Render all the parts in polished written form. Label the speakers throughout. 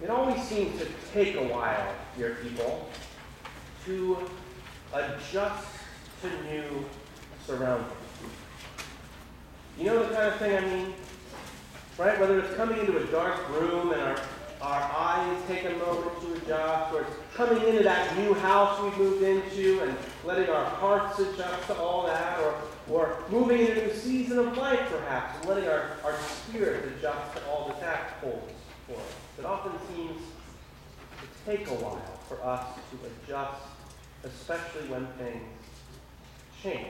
Speaker 1: It always seems to take a while, dear people, to adjust to new surroundings. You know the kind of thing I mean? Right? Whether it's coming into a dark room and our eyes take a moment to adjust, or it's coming into that new house we've moved into and letting our hearts adjust to all that, or moving into a new season of life perhaps, and letting our spirit adjust to all that that holds for us. It often seems to take a while for us to adjust, especially when things change.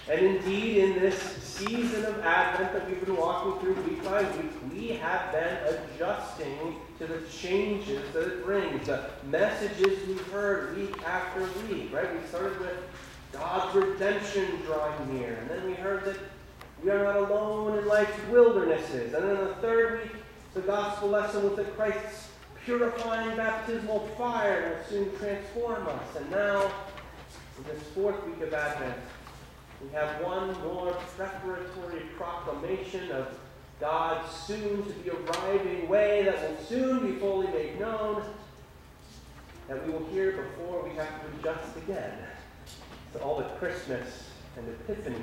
Speaker 1: And indeed, in this season of Advent that we've been walking through week by week, we have been adjusting to the changes that it brings, the messages we've heard week after week, right? We started with God's redemption drawing near, and then we heard that we are not alone in life's wildernesses, and then the third week, the gospel lesson was that Christ's purifying baptismal fire will soon transform us. And now, in this fourth week of Advent, we have one more preparatory proclamation of God's soon-to-be arriving way that will soon be fully made known, that we will hear before we have to adjust again to all that Christmas and Epiphany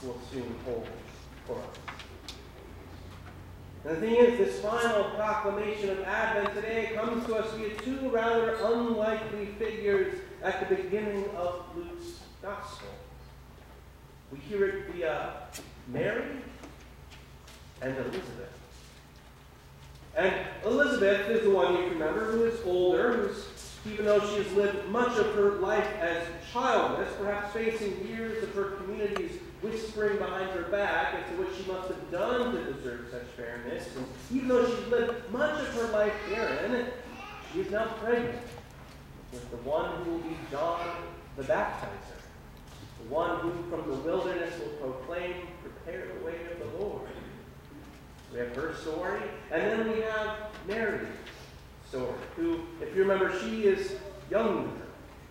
Speaker 1: will soon hold for us. And the thing is, this final proclamation of Advent today comes to us via two rather unlikely figures at the beginning of Luke's Gospel. We hear it via Mary and Elizabeth. And Elizabeth is the one you remember who is older, who's, even though she has lived much of her life as childless, perhaps facing years of her community's whispering behind her back as to what she must have done to deserve such fairness. And even though she's lived much of her life barren, she is now pregnant with the one who will be John the Baptizer, the one who from the wilderness will proclaim, "Prepare the way of the Lord." We have her story, and then we have Mary's story, who, if you remember, she is younger,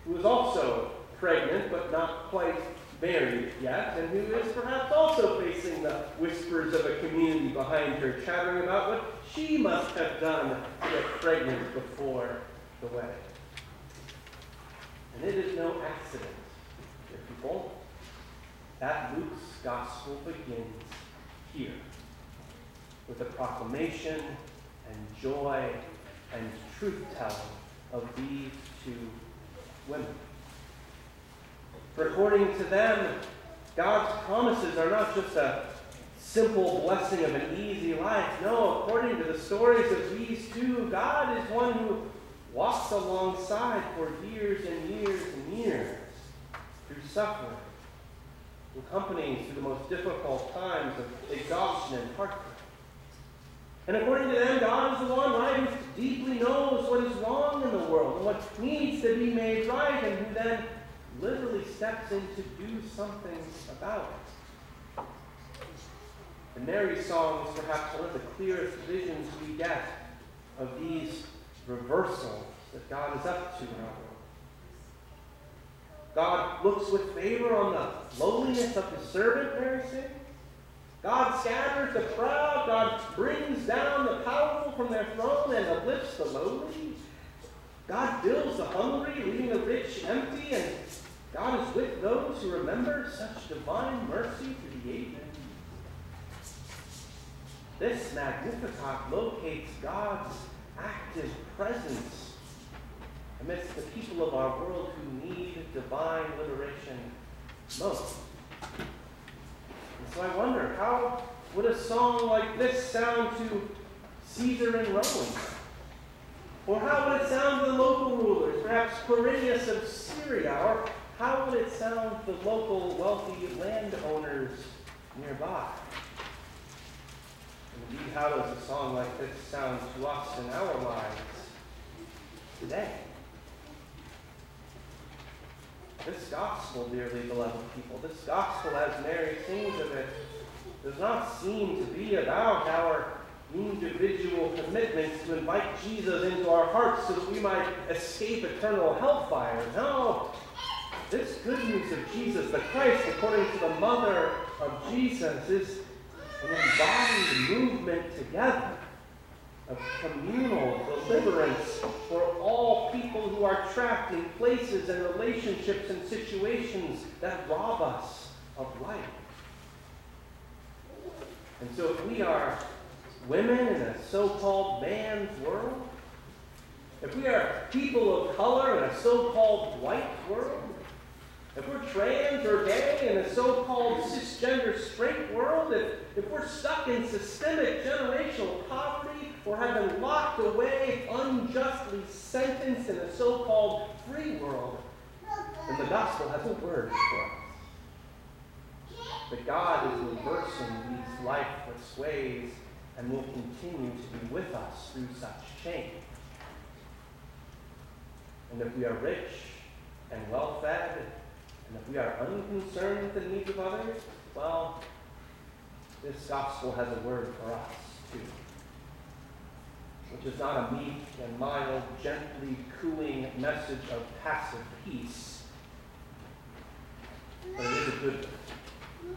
Speaker 1: who is also pregnant but not quite married yet, and who is perhaps also facing the whispers of a community behind her, chattering about what she must have done to get pregnant before the wedding. And it is no accident, dear people, that Luke's gospel begins here with a proclamation and joy and truth-telling of these two women. For according to them, God's promises are not just a simple blessing of an easy life. No, according to the stories of these two, God is one who walks alongside for years and years and years through suffering, who accompanies through the most difficult times of exhaustion and heartbreak. And according to them, God is the one, right, who deeply knows what is wrong in the world and what needs to be made right, and who then literally steps in to do something about it. And Mary's song is perhaps one of the clearest visions we get of these reversals that God is up to in our world. God looks with favor on the lowliness of his servant, Mary sings. God scatters the proud. God brings down the powerful from their throne and uplifts the lowly. God fills the hungry, leaving the rich empty, and God is with those who remember such divine mercy through the ages. This Magnificat locates God's active presence amidst the people of our world who need divine liberation most. And so I wonder, how would a song like this sound to Caesar in Rome? Or how would it sound to the local rulers, perhaps Quirinius of Syria? Or how would it sound to the local wealthy landowners nearby? And indeed, how does a song like this sound to us in our lives today? This gospel, dearly beloved people, this gospel, as Mary sings of it, does not seem to be about our individual commitments to invite Jesus into our hearts so that we might escape eternal hellfire. No, this good news of Jesus the Christ, according to the mother of Jesus, is an embodied movement together of communal deliverance for all people who are trapped in places and relationships and situations that rob us of life. And so if we are women in a so-called man's world, if we are people of color in a so-called white world, if we're trans or gay in a so-called cisgender straight world, if we're stuck in systemic generational poverty or have been locked away, unjustly sentenced in a so-called free world, then the gospel has a word for us. That God is reversing these lifeless ways and will continue to be with us through such change. And if we are rich and well-fed, and if we are unconcerned with the needs of others, well, this gospel has a word for us, too. Which is not a meek and mild, gently cooing message of passive peace, but it is a good one.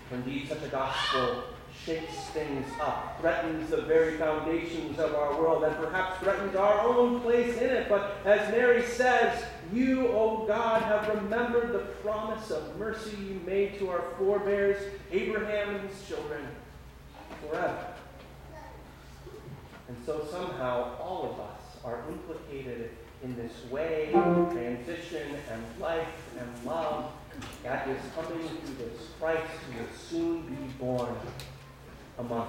Speaker 1: For indeed, such a gospel shakes things up, threatens the very foundations of our world, and perhaps threatens our own place in it. But as Mary says, you, O God, have remembered the promise of mercy you made to our forebears, Abraham and his children, forever. And so somehow all of us are implicated in this way of transition and life and love that is coming through this Christ who will soon be born among us.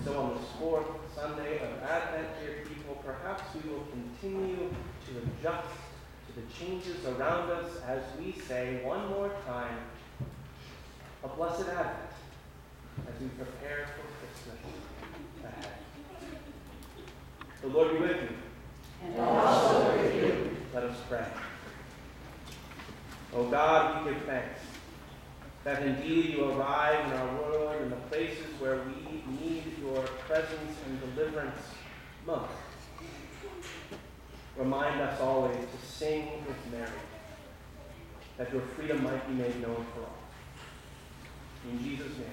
Speaker 1: So on this fourth Sunday of Advent, dear people, perhaps we will continue to adjust to the changes around us as we say one more time, a blessed Advent, as we prepare for Christmas ahead. The Lord be with you.
Speaker 2: And also with you.
Speaker 1: Let us pray. O God, we give thanks that indeed you arrive in our world in the places where we need your presence and deliverance most. Remind us always to sing with Mary, that your freedom might be made known for all. In Jesus' name.